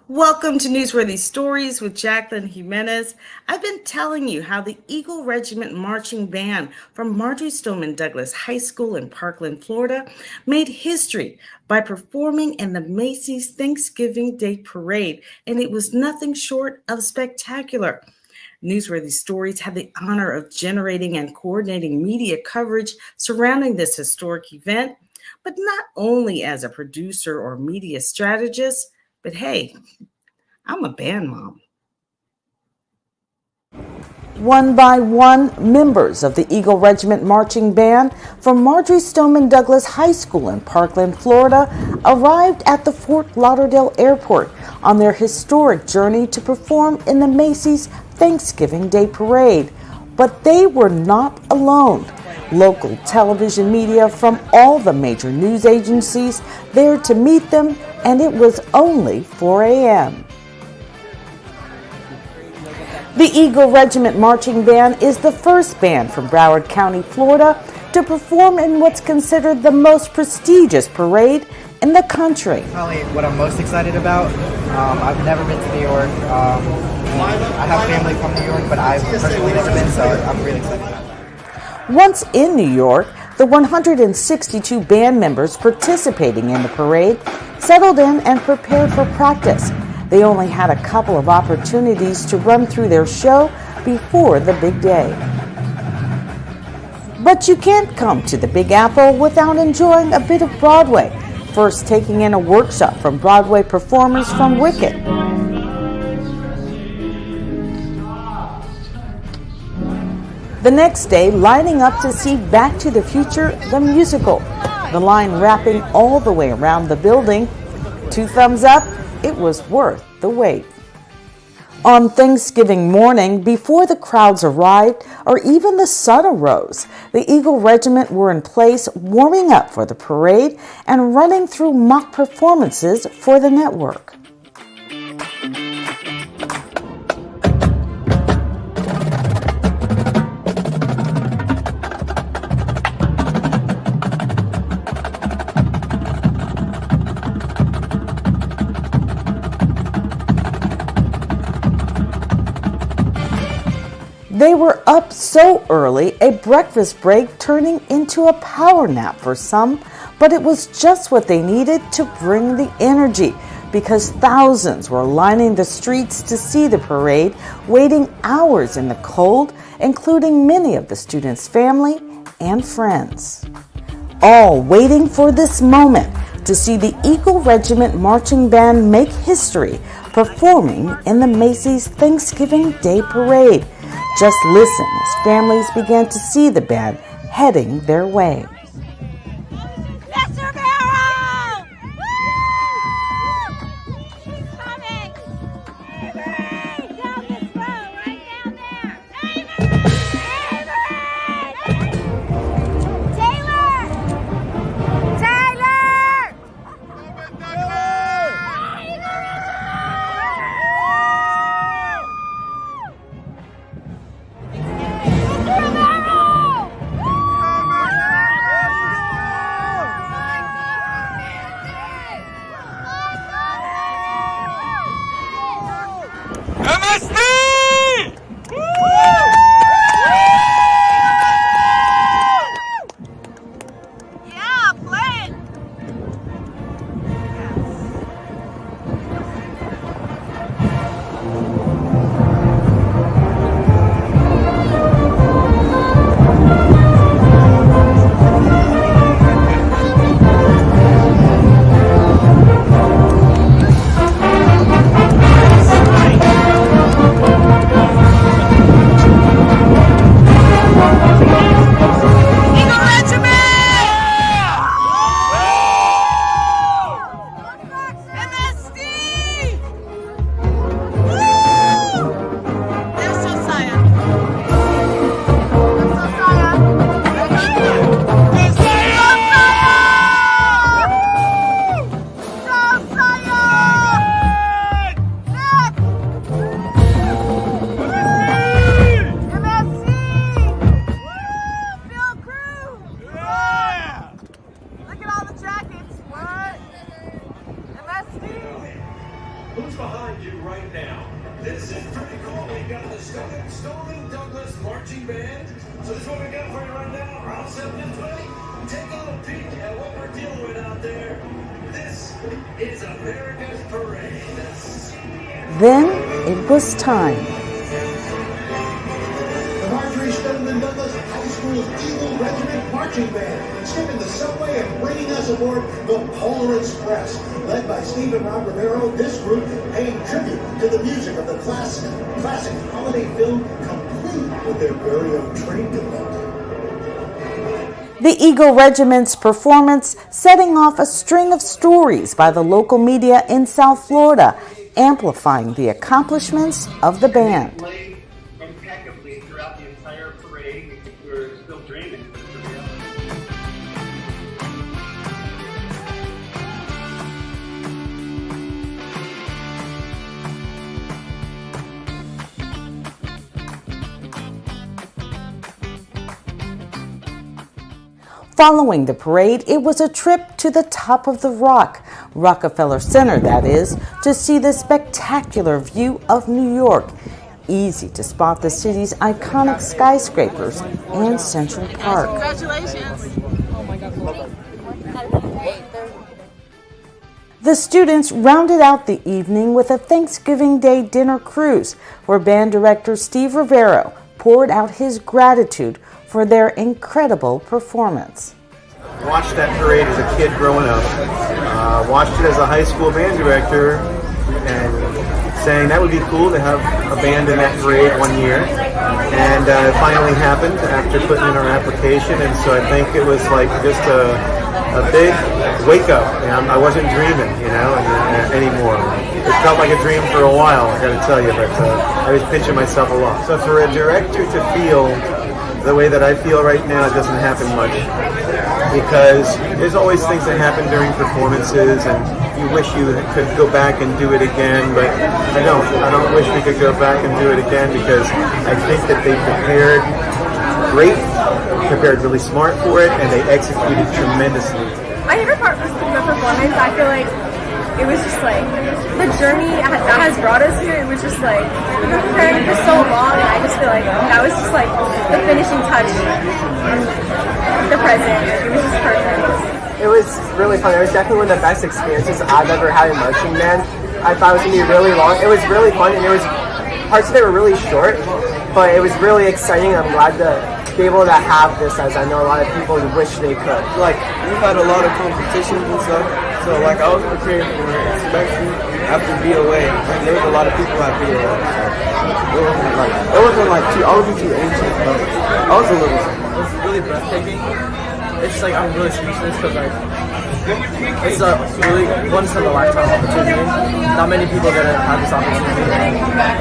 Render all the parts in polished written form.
Welcome to Newsworthy Stories with Jacqueline Jimenez. I've been telling you how the Eagle Regiment Marching Band from Marjory Stoneman Douglas High School in Parkland, Florida, made history by performing in the Macy's Thanksgiving Day Parade, and it was nothing short of spectacular. Newsworthy Stories had the honor of generating and coordinating media coverage surrounding this historic event, but not only as a producer or media strategist, but hey, I'm a band mom. One by one, members of the Eagle Regiment Marching Band from Marjory Stoneman Douglas High School in Parkland, Florida, arrived at the Fort Lauderdale Airport on their historic journey to perform in the Macy's Thanksgiving Day Parade. But they were not alone. Local television media from all the major news agencies there to meet them, and it was only 4 a.m. The Eagle Regiment Marching Band is the first band from Broward County, Florida, to perform in what's considered the most prestigious parade in the country. Probably what I'm most excited about. I've never been to New York. I have family from New York, but I've personally never been, so I'm really excited about that. Once in New York, the 162 band members participating in the parade settled in and prepared for practice. They only had a couple of opportunities to run through their show before the big day. But you can't come to the Big Apple without enjoying a bit of Broadway, first taking in a workshop from Broadway performers from Wicked. The next day, lining up to see Back to the Future, the musical. The line wrapping all the way around the building. 2 thumbs up. It was worth the wait. On Thanksgiving morning, before the crowds arrived or even the sun arose, the Eagle Regiment were in place warming up for the parade and running through mock performances for the network. They were up so early, a breakfast break turning into a power nap for some, but it was just what they needed to bring the energy because thousands were lining the streets to see the parade, waiting hours in the cold, including many of the students' family and friends. All waiting for this moment to see the Eagle Regiment Marching Band make history, performing in the Macy's Thanksgiving Day Parade. Just listen as families began to see the band heading their way. Mr. Barrow! Woo! He's coming! Avery! Down this road, right down there! Avery! Avery! Taylor! Taylor! Mr. Barrow! Who's behind you right now? This is pretty cool. We got the Stoneman Douglas Marching Band. So this is what we got for you right now. Round 7 this way. Take a little peek at what we're dealing with out there. This is America's Parade. Then it was time. The Marjorie Stoneman Douglas High School's Eagle Regiment Marching Band, skipping the subway and bringing us aboard the Polar Express. Led by Stephen Rob Rivero, this group paying tribute to the music of the classic holiday film, complete with their very own train conductor. The Eagle Regiment's performance setting off a string of stories by the local media in South Florida, amplifying the accomplishments of the band. Played impeccably throughout the entire parade. We were still dreaming. Following the parade, it was a trip to the top of the rock, Rockefeller Center that is, to see the spectacular view of New York. Easy to spot the city's iconic skyscrapers and Central Park. Congratulations. The students rounded out the evening with a Thanksgiving Day dinner cruise, where band director Steve Rivero poured out his gratitude for their incredible performance. Watched that parade as a kid growing up, watched it as a high school band director, and saying that would be cool to have a band in that parade one year. And it finally happened after putting in our application, and so I think it was like just a big wake up. I wasn't dreaming, anymore. It felt like a dream for a while, I gotta tell you, but I was pinching myself a lot. So for a director to feel the way that I feel right now, it doesn't happen much, because there's always things that happen during performances and you wish you could go back and do it again, but I don't wish we could go back and do it again, because I think that they prepared great, prepared really smart for it, and they executed tremendously. My favorite part was the performance. I feel like it was just like the journey that has brought us here. It was just like we've been preparing for so long, and I just feel like that was just like the finishing touch and the present. It was just perfect. It was really fun. It was definitely one of the best experiences I've ever had in marching band. I thought it was going to be really long. It was really fun, and parts of it were really short, but it was really exciting. I'm glad to be able to have this, as I know a lot of people wish they could. Like, we've had a lot of competitions and stuff, so like I was prepared for it, especially after BOA. There was a lot of people at BOA, so it wasn't like I wasn't too anxious, but I was a little. It was really breathtaking. It's like I'm really speechless because like it's a really once in a lifetime opportunity. Not many people get to have this opportunity.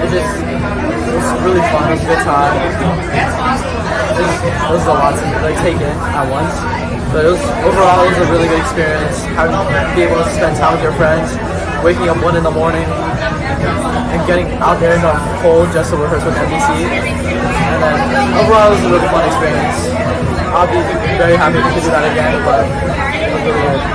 It was really fun. It was a good time. It was a lot to take in at once. But overall it was a really good experience. Having to be able to spend time with your friends, waking up 1 a.m. and getting out there in the cold just to rehearse with NBC. And then overall it was a really fun experience. I'll be very happy to do that again, but it was really good.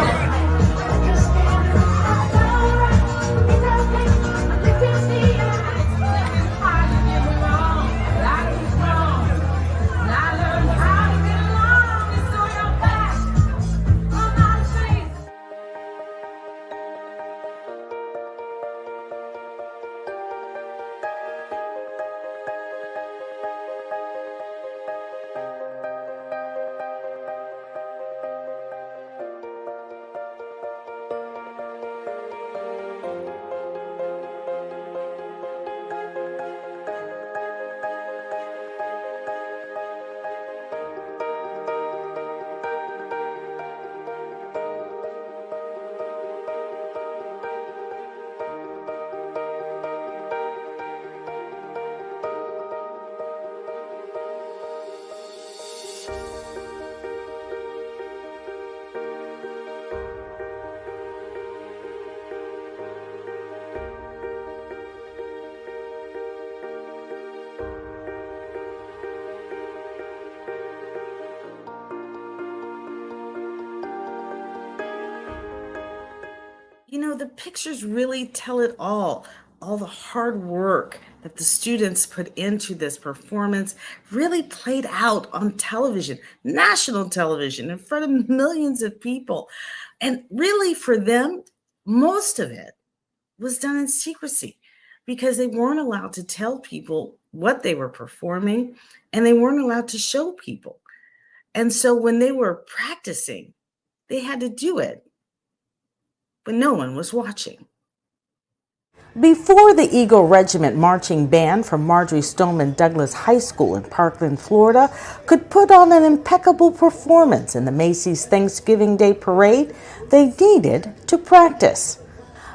the pictures really tell it all the hard work that the students put into this performance really played out on television, national television, in front of millions of people. And really, for them, most of it was done in secrecy because they weren't allowed to tell people what they were performing and they weren't allowed to show people. And so when they were practicing, they had to do it, but no one was watching. Before the Eagle Regiment Marching Band from Marjory Stoneman Douglas High School in Parkland, Florida, could put on an impeccable performance in the Macy's Thanksgiving Day Parade, they needed to practice.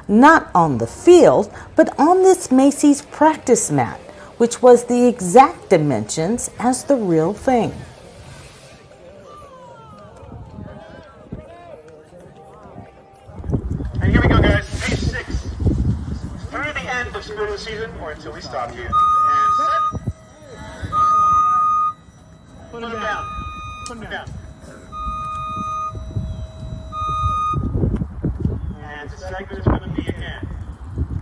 Not on the field, but on this Macy's practice mat, which was the exact dimensions as the real thing. And here we go, guys. Page 6. Through the end of Spirit of the Season, or until we stop you. And set. Put them down. Put them down. And the segment is going to be again.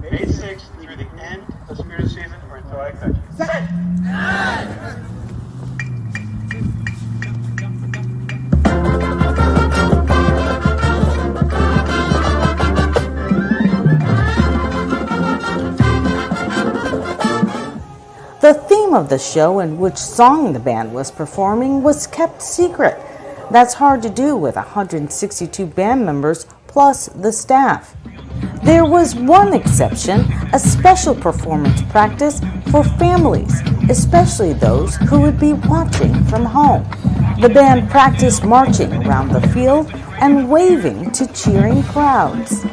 Page 6, through the end of Spirit of the Season, or until I touch you. Set! The theme of the show and which song the band was performing was kept secret. That's hard to do with 162 band members plus the staff. There was one exception, a special performance practice for families, especially those who would be watching from home. The band practiced marching around the field and waving to cheering crowds.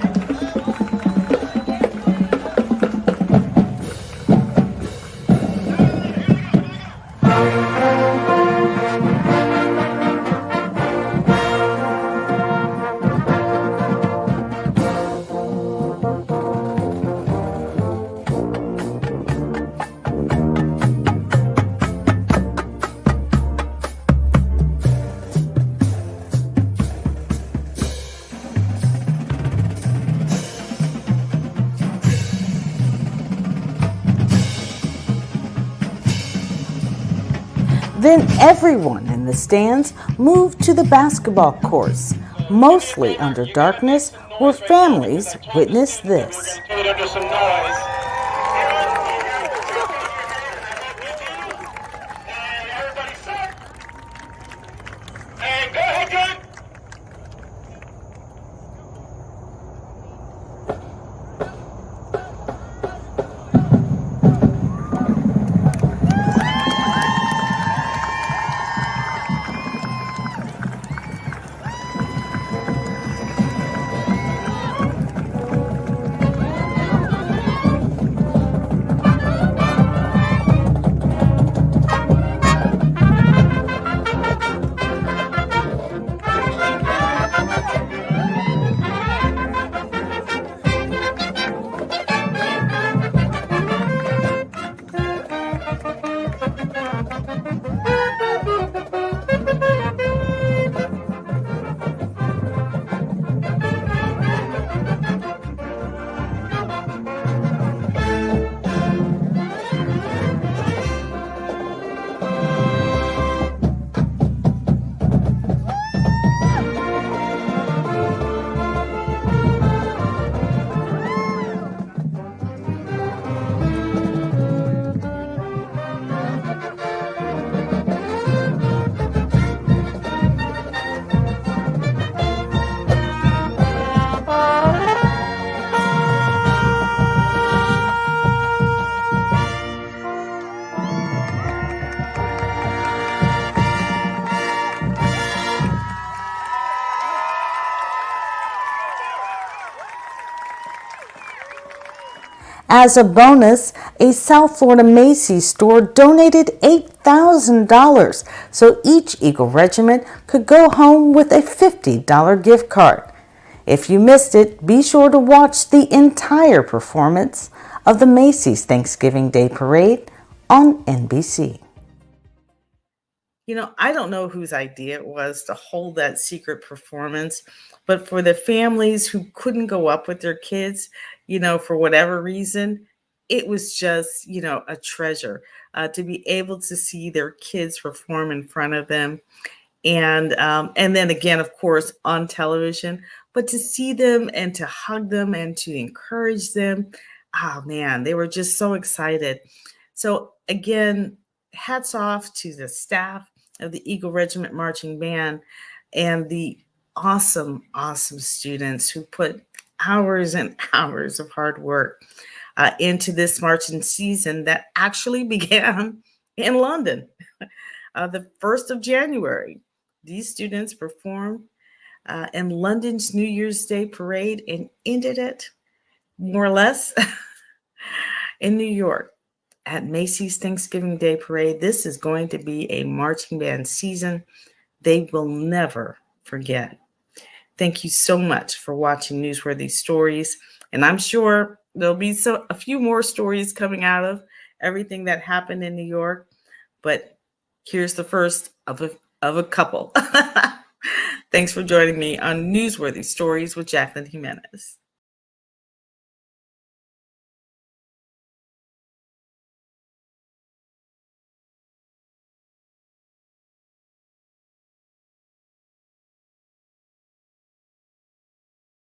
Then everyone in the stands moved to the basketball courts, mostly under darkness, where families witnessed this. Do it under some noise. And everybody set. And go ahead, John. As a bonus, a South Florida Macy's store donated $8,000 so each Eagle Regiment could go home with a $50 gift card. If you missed it, be sure to watch the entire performance of the Macy's Thanksgiving Day Parade on NBC. I don't know whose idea it was to hold that secret performance, but for the families who couldn't go up with their kids, for whatever reason, it was just, a treasure to be able to see their kids perform in front of them. And then again, of course, on television, but to see them and to hug them and to encourage them, oh man, they were just so excited. So again, hats off to the staff of the Eagle Regiment Marching Band and the awesome, awesome students who put hours and hours of hard work into this marching season that actually began in London. The 1st of January, these students performed in London's New Year's Day parade and ended it more or less in New York at Macy's Thanksgiving Day Parade. This is going to be a marching band season they will never forget. Thank you so much for watching Newsworthy Stories. And I'm sure there'll be a few more stories coming out of everything that happened in New York. But here's the first of a couple. Thanks for joining me on Newsworthy Stories with Jacqueline Jimenez.